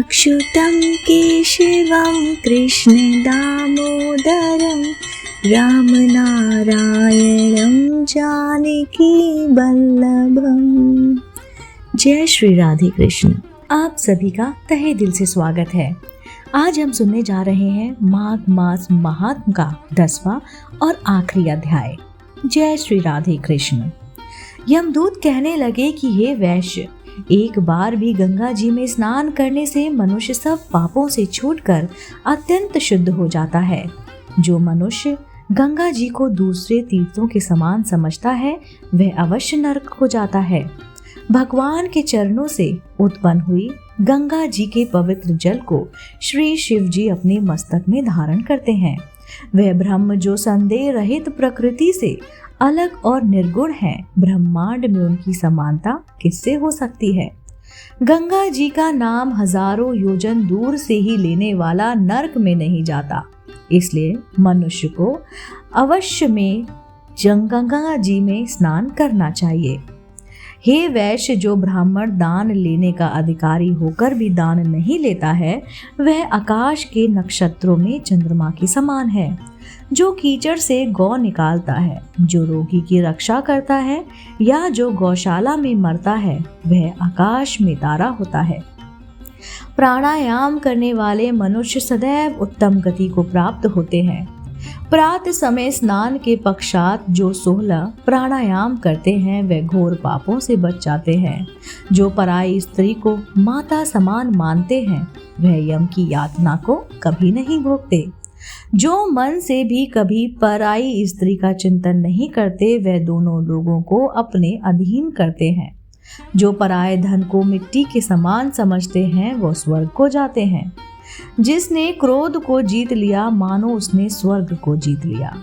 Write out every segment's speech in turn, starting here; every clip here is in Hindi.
अच्युतं केशवं कृष्णदामोदरं रामनारायणं जानकी वल्लभम। जय श्री राधे कृष्ण। आप सभी का तहे दिल से स्वागत है। आज हम सुनने जा रहे हैं माघ मास महात्म का 10वां और आखिरी अध्याय। जय श्री राधे कृष्ण। यमदूत कहने लगे कि हे वैश्य, एक बार भी गंगा जी में स्नान करने से मनुष्य सब पापों से छूटकर अत्यंत शुद्ध हो जाता है। जो मनुष्य गंगा जी को दूसरे तीर्थों के समान समझता है वह अवश्य नरक हो जाता है। भगवान के चरणों से उत्पन्न हुई गंगा जी के पवित्र जल को श्री शिव जी अपने मस्तक में धारण करते हैं। वह ब्रह्म जो संदेह रहित प्रकृति से अलग और निर्गुण है, ब्रह्मांड में उनकी समानता किससे हो सकती है। गंगा जी का नाम हजारों योजन दूर से ही लेने वाला नरक में नहीं जाता, इसलिए मनुष्य को अवश्य में गंगा जी में स्नान करना चाहिए। हे वैश्य, जो ब्राह्मण दान लेने का अधिकारी होकर भी दान नहीं लेता है वह आकाश के नक्षत्रों में चंद्रमा के समान है। जो कीचड़ से गौ निकालता है, जो रोगी की रक्षा करता है या जो गौशाला में मरता है वह आकाश में तारा होता है। प्राणायाम करने वाले मनुष्य सदैव उत्तम गति को प्राप्त होते हैं। प्रातः समय स्नान के पश्चात जो 16 प्राणायाम करते हैं वे घोर पापों से बच जाते हैं। जो पराई स्त्री को माता समान मानते हैं वह यम की यातना को कभी नहीं भोगते। जो मन से भी कभी पराई स्त्री का चिंतन नहीं करते वह दोनों लोगों को अपने अधीन करते हैं। जो पराये धन को मिट्टी के समान समझते हैं वो स्वर्ग को जाते हैं। जिसने क्रोध को जीत लिया मानो उसने स्वर्ग को जीत लिया।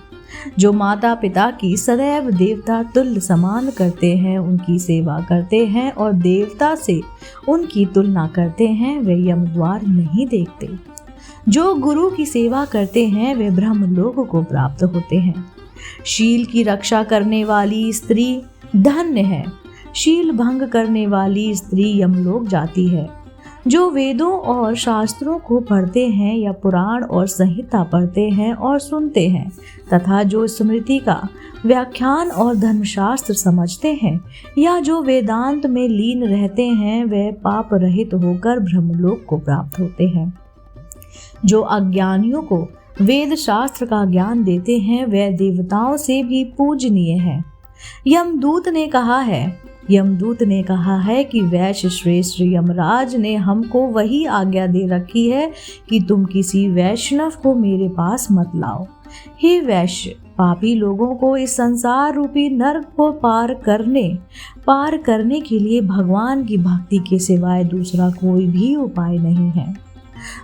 जो माता पिता की सदैव देवता तुल्य समान करते हैं, उनकी सेवा करते हैं और देवता से उनकी तुलना करते हैं वे यमद्वार नहीं देखते। जो गुरु की सेवा करते हैं वे ब्रह्मलोक को प्राप्त होते हैं। शील की रक्षा करने वाली स्त्री धन्य है। शील भंग करने वाली स्त्री यमलोक जाती है। जो वेदों और शास्त्रों को पढ़ते हैं या पुराण और संहिता पढ़ते हैं और सुनते हैं तथा जो स्मृति का व्याख्यान और धर्मशास्त्र समझते हैं या जो वेदांत में लीन रहते हैं वे पाप रहित होकर ब्रह्मलोक को प्राप्त होते हैं। जो अज्ञानियों को वेद शास्त्र का ज्ञान देते हैं वे देवताओं से भी पूजनीय हैं। यमदूत ने कहा है कि वैश्य श्रेष्ठ यमराज ने हमको वही आज्ञा दे रखी है कि तुम किसी वैष्णव को मेरे पास मत लाओ। हे वैश्य, पापी लोगों को इस संसार रूपी नरक को पार करने के लिए भगवान की भक्ति के सिवाय दूसरा कोई भी उपाय नहीं है।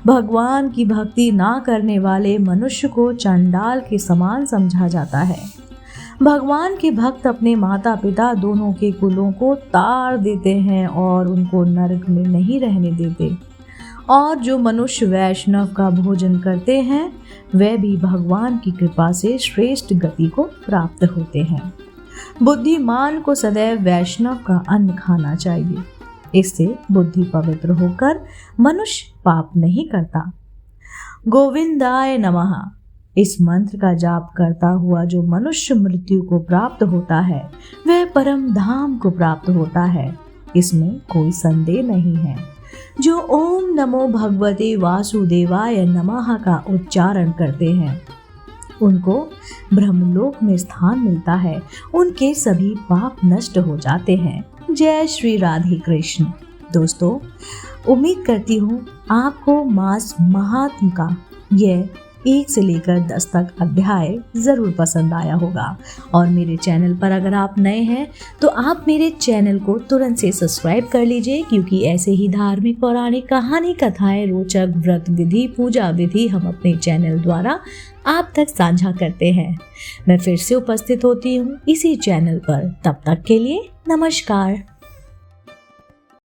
भगवान की भक्ति ना करने वाले मनुष्य को चंडाल के समान समझा जाता है। भगवान के भक्त अपने माता पिता दोनों के कुलों को तार देते हैं और उनको नरक में नहीं रहने देते। और जो मनुष्य वैष्णव का भोजन करते हैं वे भी भगवान की कृपा से श्रेष्ठ गति को प्राप्त होते हैं। बुद्धिमान को सदैव वैष्णव का अन्न खाना चाहिए। इससे बुद्धि पवित्र होकर मनुष्य पाप नहीं करता। गोविंदाय नमः। इस मंत्र का जाप करता हुआ जो मनुष्य मृत्यु को प्राप्त होता है वह परम धाम को प्राप्त होता है, इसमें कोई संदेह नहीं है। जो ओम नमो भगवते वासुदेवाय नमः का उच्चारण करते हैं उनको ब्रह्मलोक में स्थान मिलता है, उनके सभी पाप नष्ट हो जाते हैं। जय श्री राधे कृष्ण। दोस्तों, उम्मीद करती हूँ आपको मास महात्म का यह 1 से लेकर 10 तक अध्याय ज़रूर पसंद आया होगा। और मेरे चैनल पर अगर आप नए हैं तो आप मेरे चैनल को तुरंत से सब्सक्राइब कर लीजिए, क्योंकि ऐसे ही धार्मिक पौराणिक कहानी कथाएं, रोचक व्रत विधि, पूजा विधि हम अपने चैनल द्वारा आप तक साझा करते हैं। मैं फिर से उपस्थित होती हूँ इसी चैनल पर। तब तक के लिए नमस्कार।